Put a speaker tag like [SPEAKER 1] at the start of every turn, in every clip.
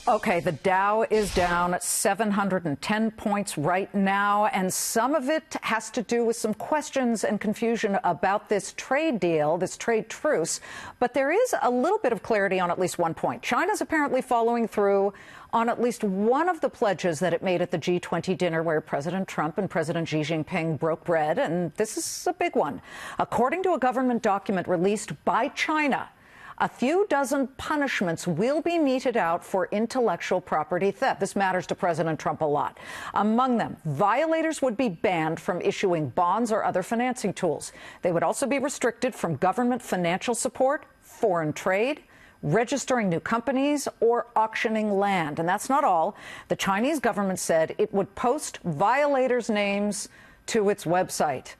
[SPEAKER 1] Okay, the Dow is down 710 points right now, and some of it has to do with some questions and confusion about this trade deal, this trade truce. But there is a little bit of clarity on at least one point. China's apparently following through on at least one of the pledges that it made at the G20 dinner where President Trump and President Xi Jinping broke bread, and this is a big one. According to a government document released by China, a few dozen punishments will be meted out for intellectual property theft. This matters to President Trump a lot. Among them, violators would be banned from issuing bonds or other financing tools. They would also be restricted from government financial support, foreign trade, registering new companies, or auctioning land. And that's not all. The Chinese government said it would post violators' names to its website.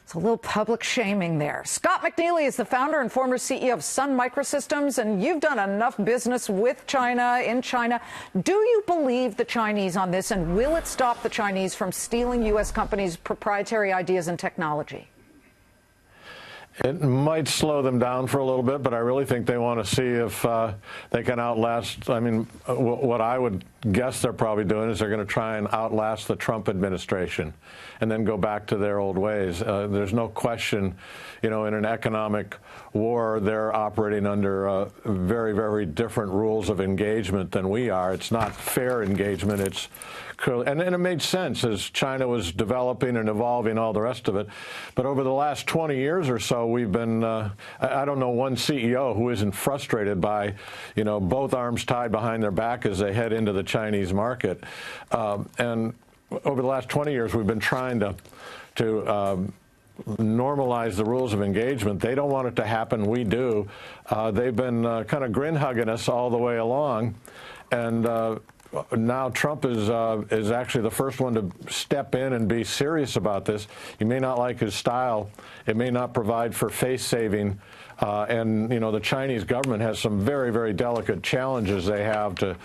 [SPEAKER 1] It's a little public shaming there. Scott McNealy is the founder and former CEO of Sun Microsystems, and you've done enough business with China, in China. Do you believe the Chinese on this, and will it stop the Chinese from stealing U.S. companies' proprietary ideas and technology?
[SPEAKER 2] It might slow them down for a little bit, but I really think they want to see if they can outlast. I mean, what I would guess they're probably doing is they're going to try and outlast the Trump administration and then go back to their old ways. There's no question, in an economic war, they're operating under very, very different rules of engagement than we are. It's not fair engagement. It's and it made sense as China was developing and evolving, all the rest of it. But over the last 20 years or so, we've been, I don't know one CEO who isn't frustrated by, both arms tied behind their back as they head into the Chinese market. And over the last 20 years, we've been trying to normalize the rules of engagement. They don't want it to happen. We do. They've been kind of grin-hugging us all the way along. And now Trump is actually the first one to step in and be serious about this. You may not like his style. It may not provide for face saving. And, the Chinese government has some very, very delicate challenges they have to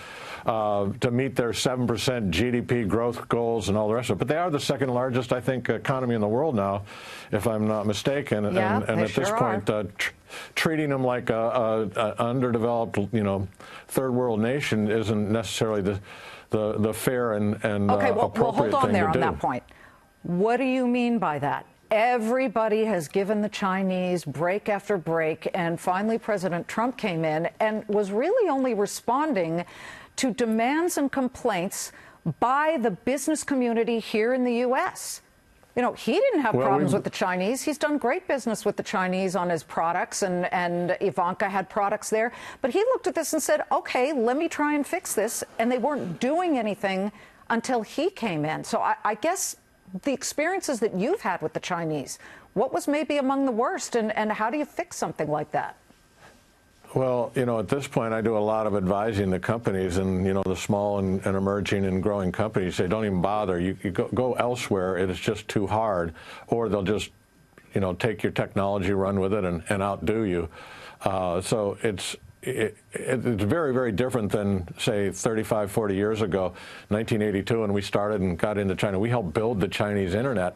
[SPEAKER 2] meet their 7% GDP growth goals and all the rest of it. But they are the second largest, I think, economy in the world now, if I'm not mistaken.
[SPEAKER 1] Yeah,
[SPEAKER 2] and at this point, treating them like an underdeveloped, third world nation isn't necessarily the fair and
[SPEAKER 1] okay, well,
[SPEAKER 2] appropriate
[SPEAKER 1] hold on
[SPEAKER 2] thing
[SPEAKER 1] there
[SPEAKER 2] to do.
[SPEAKER 1] On that point. What do you mean by that? Everybody has given the Chinese break after break, and finally President Trump came in and was really only responding to demands and complaints by the business community here in the U.S. He didn't have problems with the Chinese. He's done great business with the Chinese on his products, and Ivanka had products there. But he looked at this and said, okay, let me try and fix this. And they weren't doing anything until he came in. So I guess the experiences that you've had with the Chinese, what was maybe among the worst, and how do you fix something like that?
[SPEAKER 2] Well, at this point, I do a lot of advising the companies and, the small and emerging and growing companies. Say, don't even bother. You go elsewhere. It is just too hard. Or they'll just, take your technology, run with it, and outdo you. So it's very, very different than, say, 35, 40 years ago, 1982, when we started and got into China. We helped build the Chinese internet.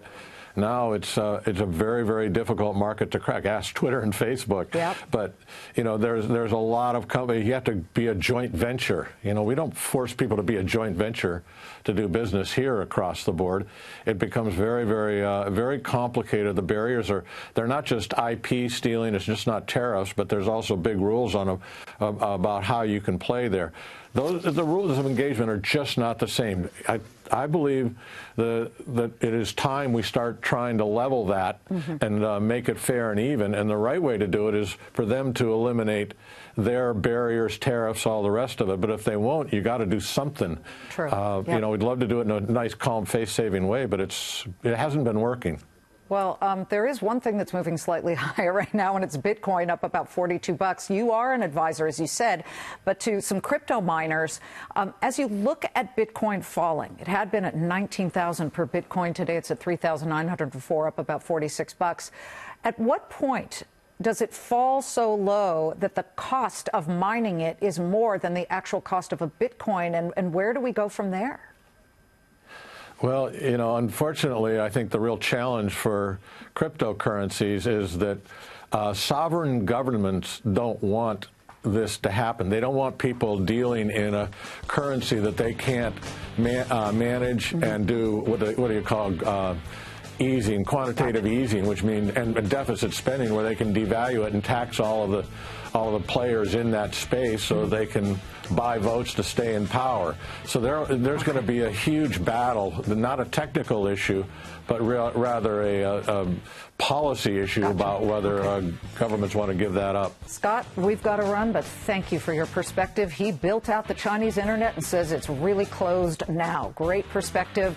[SPEAKER 2] Now it's a very, very difficult market to crack. Ask Twitter and Facebook.
[SPEAKER 1] Yep.
[SPEAKER 2] But, there's a lot of companies. You have to be a joint venture. We don't force people to be a joint venture to do business here across the board. It becomes very, very, very complicated. The barriers they're not just IP stealing. It's just not tariffs, but there's also big rules on them about how you can play there. The rules of engagement are just not the same. I believe that it is time we start trying to level that and make it fair and even. And the right way to do it is for them to eliminate their barriers, tariffs, all the rest of it. But if they won't, you got to do something.
[SPEAKER 1] True.
[SPEAKER 2] We'd love to do it in a nice, calm, face-saving way, but it hasn't been working.
[SPEAKER 1] Well, there is one thing that's moving slightly higher right now, and it's Bitcoin up about $42. You are an advisor, as you said, but to some crypto miners. As you look at Bitcoin falling, it had been at 19,000 per Bitcoin. Today it's at 3,904, up about $46. At what point does it fall so low that the cost of mining it is more than the actual cost of a Bitcoin, and where do we go from there?
[SPEAKER 2] Well, unfortunately, I think the real challenge for cryptocurrencies is that sovereign governments don't want this to happen. They don't want people dealing in a currency that they can't manage and do what do you call easing, quantitative easing, which means and deficit spending, where they can devalue it and tax all of the players in that space so they can buy votes to stay in power. So there's going to be a huge battle, not a technical issue, but rather a policy issue about whether governments want to give that up.
[SPEAKER 1] Scott, we've got to run, but thank you for your perspective. He built out the Chinese internet and says it's really closed now. Great perspective.